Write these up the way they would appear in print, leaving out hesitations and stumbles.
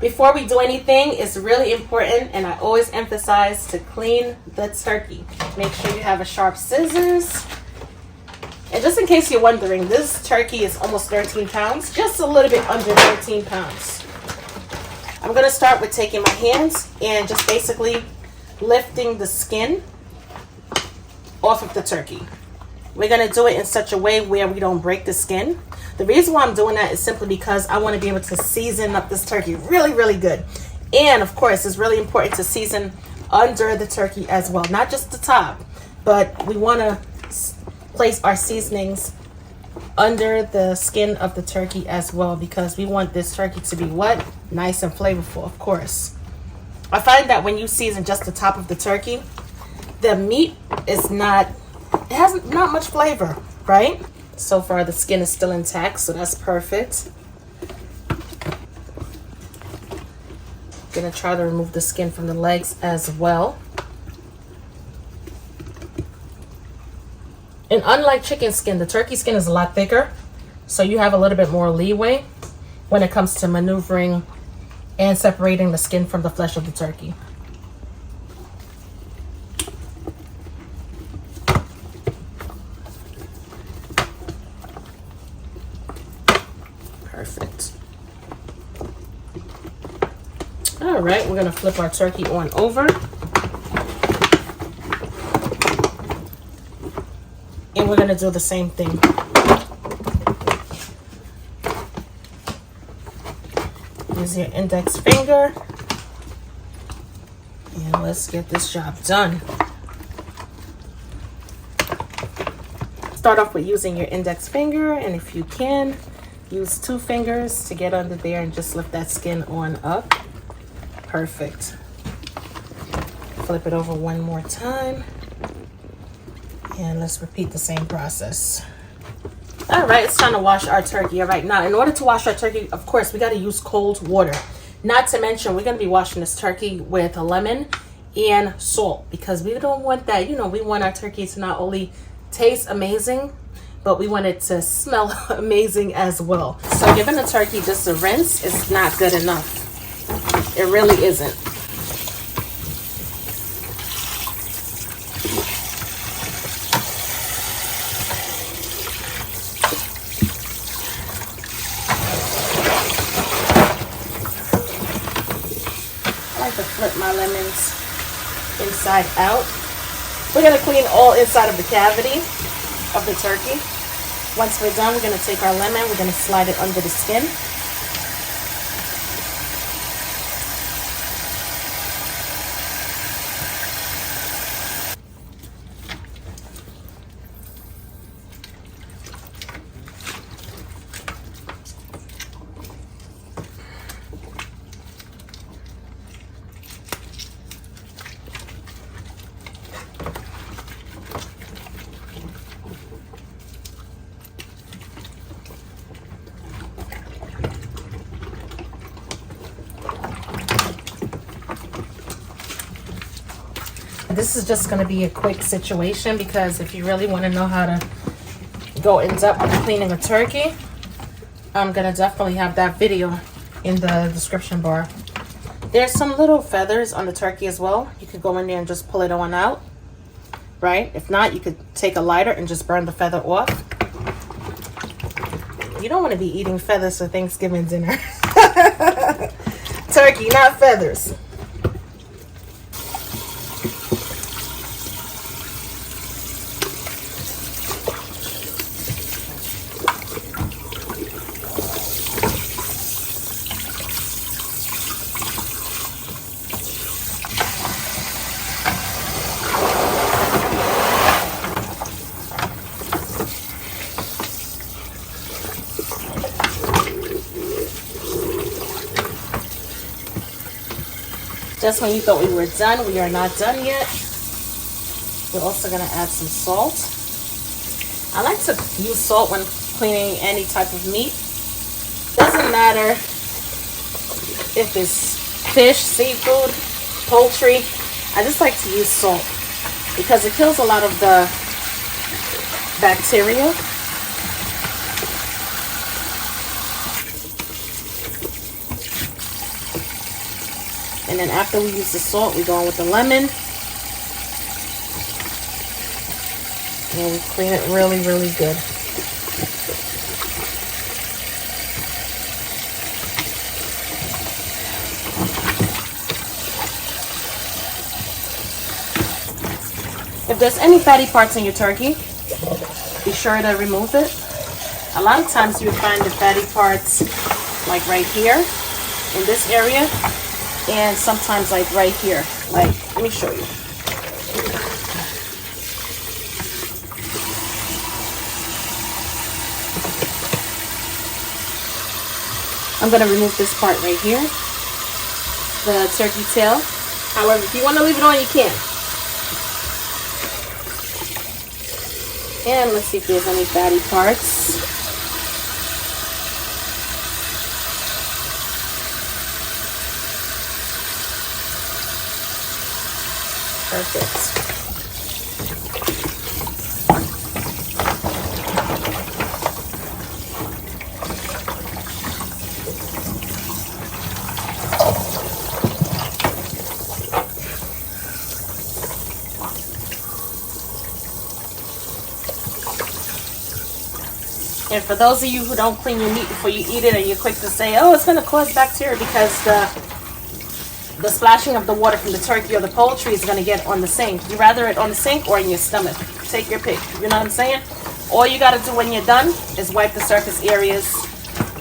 Before we do anything, it's really important, and I always emphasize to clean the turkey. Make sure you have a sharp scissors. And just in case you're wondering, this turkey is almost 13 pounds, just a little bit under 13 pounds. I'm going to start with taking my hands and just basically lifting the skin off of the turkey. We're going to do it in such a way where we don't break the skin. The reason why I'm doing that is simply because I want to be able to season up this turkey really, really good. And of course, it's really important to season under the turkey as well. Not just the top, but we want to place our seasonings under the skin of the turkey as well, because we want this turkey to be what? Nice and flavorful, of course. I find that when you season just the top of the turkey, the meat is not, it has not much flavor, right? So far the skin is still intact, so that's perfect. Gonna try to remove the skin from the legs as well. And unlike chicken skin, the turkey skin is a lot thicker, so you have a little bit more leeway when it comes to maneuvering and separating the skin from the flesh of the turkey. Perfect. All right, we're gonna flip our turkey on over. And we're gonna do the same thing. Use your index finger. And let's get this job done. Start off with using your index finger, and if you can, use 2 fingers to get under there and just lift that skin on up. Perfect. Flip it over one more time. And let's repeat the same process. All right, it's time to wash our turkey. All right, now in order to wash our turkey, of course, we got to use cold water. Not to mention, we're going to be washing this turkey with a lemon and salt, because we don't want that, you know, we want our turkey to not only taste amazing, but we want it to smell amazing as well. So giving the turkey just a rinse is not good enough. It really isn't. I like to flip my lemons inside out. We're going to clean all inside of the cavity of the turkey. Once we're done, we're going to take our lemon, we're going to slide it under the skin. This is just going to be a quick situation, because if you really want to know how to go in depth with cleaning a turkey, I'm going to definitely have that video in the description bar. There's some little feathers on the turkey as well. You could go in there and just pull it on out, right? If not, you could take a lighter and just burn the feather off. You don't want to be eating feathers for Thanksgiving dinner. Turkey, not feathers. Just when you thought we were done, we are not done yet. We're also going to add some salt. I like to use salt when cleaning any type of meat. Doesn't matter if it's fish, seafood, poultry. I just like to use salt because it kills a lot of the bacteria. And then after we use the salt, we go on with the lemon. And we clean it really, really good. If there's any fatty parts in your turkey, be sure to remove it. A lot of times you find the fatty parts like right here in this area, and sometimes like right here. Like, let me show you. I'm gonna remove this part right here, the turkey tail. However, if you want to leave it on, you can. And let's see if there's any fatty parts. Perfect. And for those of you who don't clean your meat before you eat it, and you're quick to say, oh, it's going to cause bacteria because the splashing of the water from the turkey or the poultry is going to get on the sink. You rather it on the sink or in your stomach. Take your pick. You know what I'm saying? All you got to do when you're done is wipe the surface areas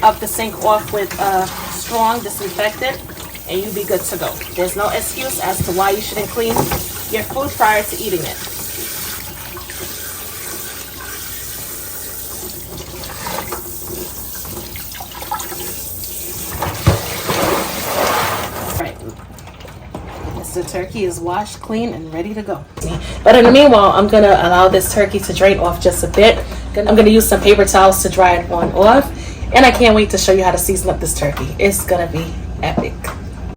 of the sink off with strong disinfectant, and you'll be good to go. There's no excuse as to why you shouldn't clean your food prior to eating it. The turkey is washed, clean, and ready to go. But in the meanwhile, I'm going to allow this turkey to drain off just a bit. I'm going to use some paper towels to dry it on off. And I can't wait to show you how to season up this turkey. It's going to be epic.